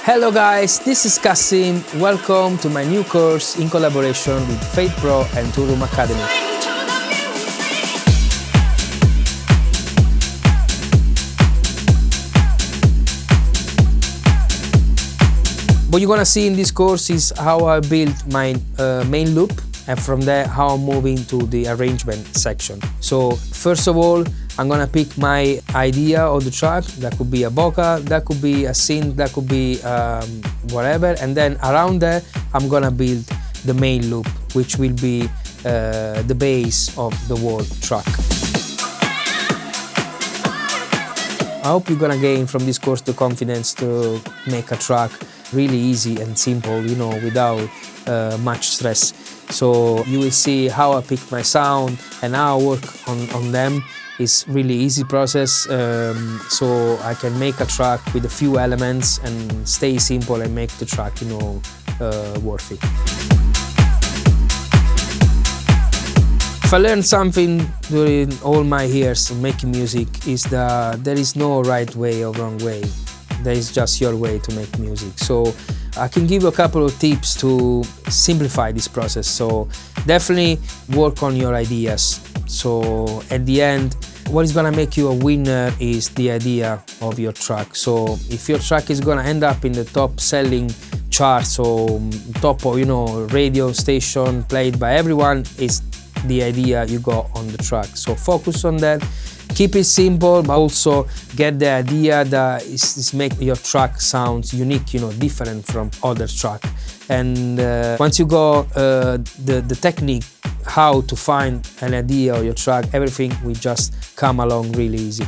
Hello guys, this is CASSIMM. Welcome to my new course in collaboration with FaderPro and Toolroom Academy. What you're gonna see in this course is how I built my main loop, and from there how I'm moving to the arrangement section. So first of all, I'm gonna pick my idea of the track. That could be a vocal, that could be a synth, that could be whatever, and then around that I'm gonna build the main loop, which will be the base of the whole track. I hope you're gonna gain from this course the confidence to make a track really easy and simple, you know, without much stress. So you will see how I pick my sound and how I work on them. It's really easy process, so I can make a track with a few elements and stay simple and make the track, you know, worth it. If I learned something during all my years of making music is that there is no right way or wrong way. There is just your way to make music. So I can give you a couple of tips to simplify this process. So definitely work on your ideas. So at the end, what is gonna make you a winner is the idea of your track. So if your track is gonna end up in the top selling charts or top of, you know, radio station played by everyone, is the idea you got on the track. So focus on that. Keep it simple, but also get the idea that is make your track sounds unique, you know, different from other track. And once you got the technique, how to find an idea of your track, everything will just come along really easy.